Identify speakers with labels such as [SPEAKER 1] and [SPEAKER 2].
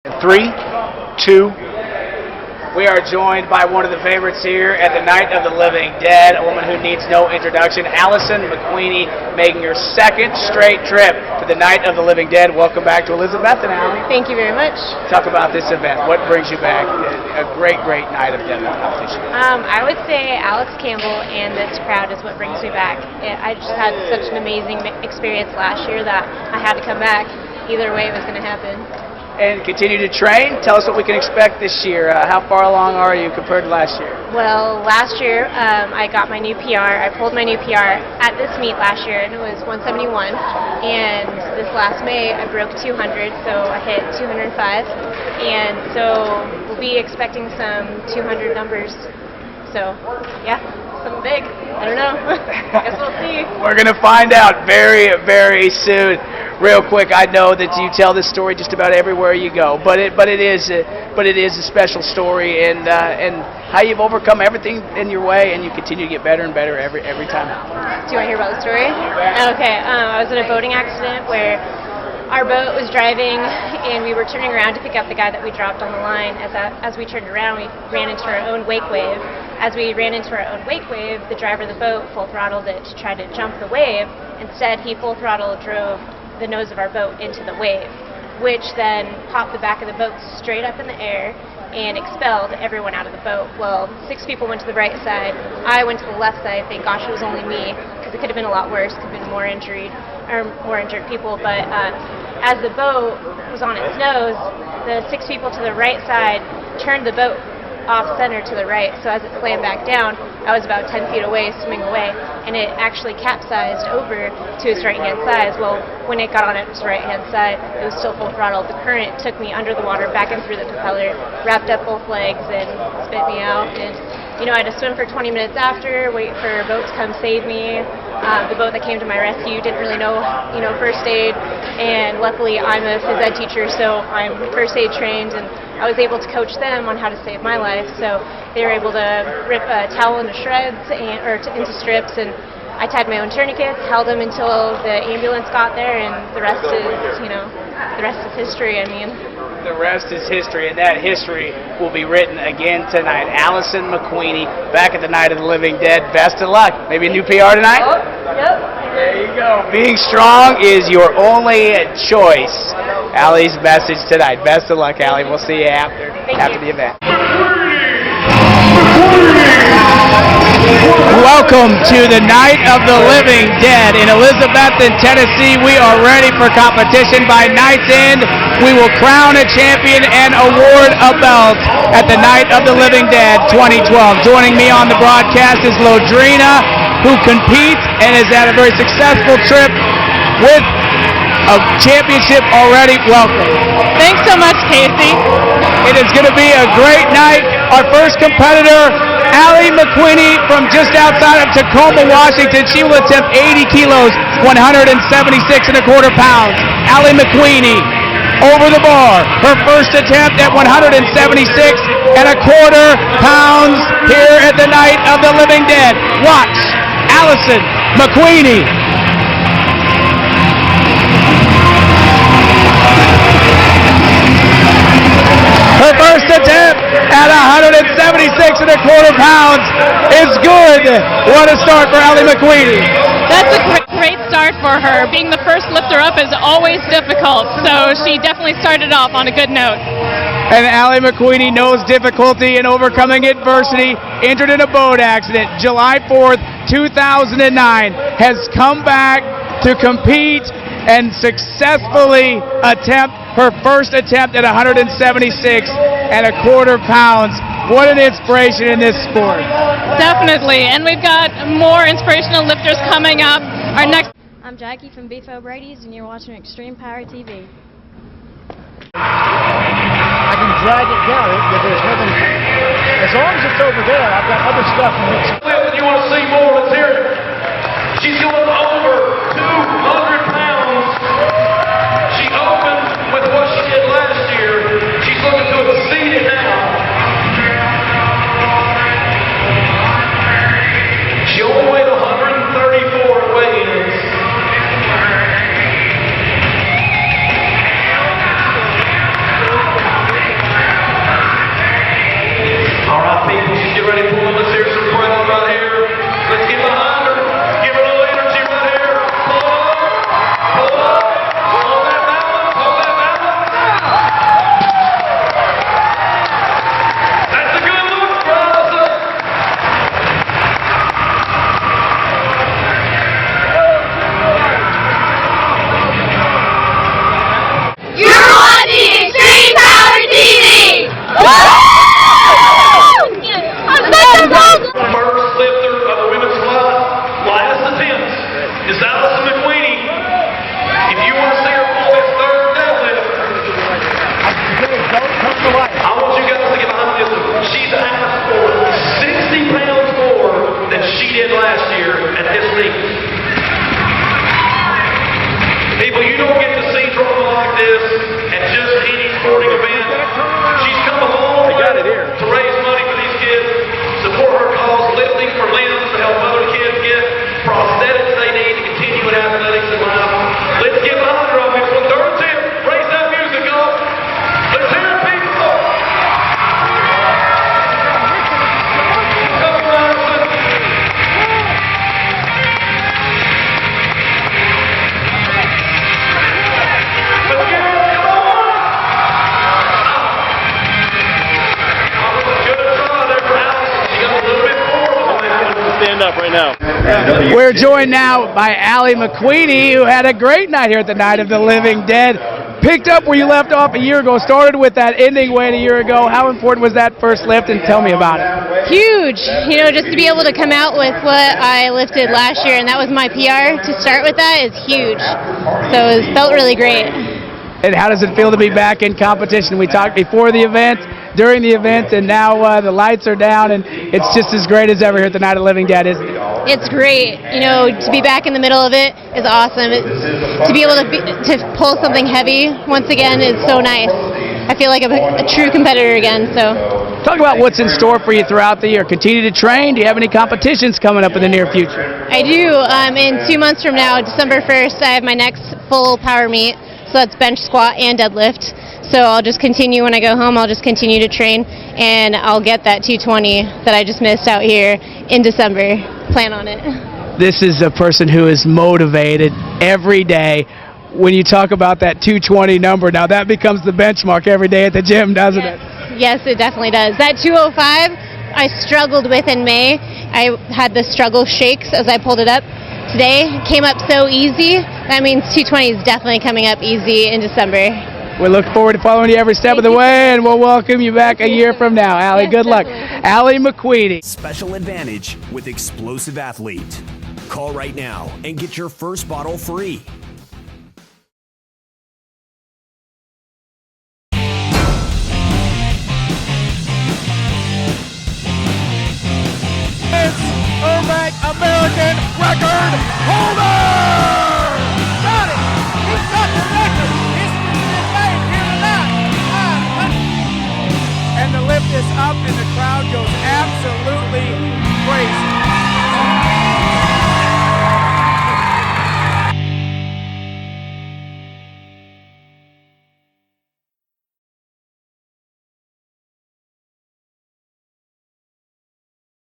[SPEAKER 1] 3, 2. We are joined by one of the favorites here at the Night of the Living Dead, a woman who needs no introduction, Alison McWeeny, making her second straight trip to the Night of the Living Dead. Welcome back to Elizabeth and Allie.
[SPEAKER 2] Thank you very much.
[SPEAKER 1] Talk about this event. What brings you back? A great night of deadlift competition.
[SPEAKER 2] I would say Alex Campbell and this crowd is what brings me back. I just had such an amazing experience last year that I had to come back. Either way it was going to happen.
[SPEAKER 1] And continue to train. Tell us what we can expect this year. How far along are you compared to last year?
[SPEAKER 2] Well, last year I got my new PR. I pulled my new PR at this meet last year, and it was 171. And this last May I broke 200, so I hit 205. And so we'll be expecting some 200 numbers. So, yeah, something big. I don't know. Guess we'll see.
[SPEAKER 1] We're going to find out very, very soon. Real quick, I know that you tell this story just about everywhere you go, but it is a special story, and how you've overcome everything in your way, and you continue to get better and better every time out.
[SPEAKER 2] Do you want to hear about the story? Okay. I was in a boating accident where our boat was driving, and we were turning around to pick up the guy that we dropped on the line. As we turned around, we ran into our own wake wave. As we ran into our own wake wave, the driver of the boat full throttled it to try to jump the wave. Instead, he full throttle drove the nose of our boat into the wave, which then popped the back of the boat straight up in the air and expelled everyone out of the boat. Well, 6 people went to the right side. I went to the left side. Thank gosh it was only me, because it could have been a lot worse. Could have been more injured people. But as the boat was on its nose, the 6 people to the right side turned the boat off center to the right. So as it slammed back down, I was about 10 feet away, swimming away, and it actually capsized over to its right-hand side. Well, when it got on its right-hand side, it was still full throttle. The current took me under the water, back and through the propeller, wrapped up both legs, and spit me out. And I had to swim for 20 minutes after, wait for a boat to come save me. The boat that came to my rescue didn't really know, first aid, and luckily I'm a phys ed teacher, so I'm first aid trained, and I was able to coach them on how to save my life. So they were able to rip a towel into shreds into strips, and I tied my own tourniquets, held them until the ambulance got there, and the rest is, the rest is history.
[SPEAKER 1] The rest is history, and that history will be written again tonight. Alison McWeeny, back at the Night of the Living Dead. Best of luck. Maybe a new PR tonight?
[SPEAKER 2] Oh, yep.
[SPEAKER 1] There you go. Being strong is your only choice. Allie's message tonight. Best of luck, Allie. We'll see you after the event. Welcome to the Night of the Living Dead in Elizabethton, Tennessee. We are ready for competition. By night's end, we will crown a champion and award a belt at the Night of the Living Dead 2012. Joining me on the broadcast is Lotrina, who competes and has had a very successful trip with a championship already. Welcome.
[SPEAKER 3] Thanks so much, Kasey.
[SPEAKER 1] It is going to be a great night. Our first competitor, Allie McWeeny, from just outside of Tacoma, Washington. She will attempt 80 kilos, 176.25 pounds. Allie McWeeny over the bar. Her first attempt at 176.25 pounds here at the Night of the Living Dead. Watch Alison McWeeny. Her first attempt at 176.25 pounds is good. What a start for Allie McWeeny.
[SPEAKER 3] That's a great start for her. Being the first lifter up is always difficult, so she definitely started off on a good note.
[SPEAKER 1] And Allie McWeeny knows difficulty in overcoming adversity. Injured in a boat accident July 4th, 2009, has come back to compete and successfully attempt her first attempt at 176.25 pounds. What an inspiration in this sport.
[SPEAKER 3] Definitely, and we've got more inspirational lifters coming up.
[SPEAKER 4] I'm Jackie from Beef O'Brady's, and you're watching Extreme Power TV.
[SPEAKER 5] I can drag it down. There's nothing. As long as it's over there, I've got other stuff mixed.
[SPEAKER 6] If you want to see more, let's hear it. She's going over 200 pounds. She opened with what she did last year. She's looking to exceed it now. She only weighed 134 weigh-ins. She's come a long way to raise money for these kids, support her cause, lifting for limbs to help other kids get prosthetics they need to continue in athletics and life. Let's get behind her on this one. Third tip, raise that music up. Let's hear it, people. Come on, Alison.
[SPEAKER 7] Stand up right now.
[SPEAKER 1] We're joined now by Alison McWeeny, who had a great night here at the Night of the Living Dead. Picked up where you left off a year ago, started with that ending weight a year ago. How important was that first lift, and tell me about it?
[SPEAKER 2] Huge. You know, just to be able to come out with what I lifted last year, and that was my PR, to start with that is huge. So it felt really great.
[SPEAKER 1] And how does it feel to be back in competition? We talked before the event, during the event, and now the lights are down, and it's just as great as ever here at the Night of the Living Dead, isn't it?
[SPEAKER 2] It's great. You know, to be back in the middle of it is awesome. To be able to pull something heavy once again is so nice. I feel like I'm a true competitor again. So,
[SPEAKER 1] talk about what's in store for you throughout the year. Continue to train. Do you have any competitions coming up in the near future?
[SPEAKER 2] I do. In 2 months from now, December 1st, I have my next full power meet. So that's bench, squat, and deadlift. So I'll just continue when I go home. I'll just continue to train, and I'll get that 220 that I just missed out here in December. Plan on it.
[SPEAKER 1] This is a person who is motivated every day. When you talk about that 220 number, now that becomes the benchmark every day at the gym, doesn't it?
[SPEAKER 2] Yes, it definitely does. That 205, I struggled with in May. I had the struggle shakes as I pulled it up. Today came up so easy. That means 220 is definitely coming up easy in December.
[SPEAKER 1] We look forward to following you every step of the way, and we'll welcome you back a year from now. Allie, good luck. Allie McWeeny.
[SPEAKER 8] Special advantage with Explosive Athlete. Call right now and get your first bottle free.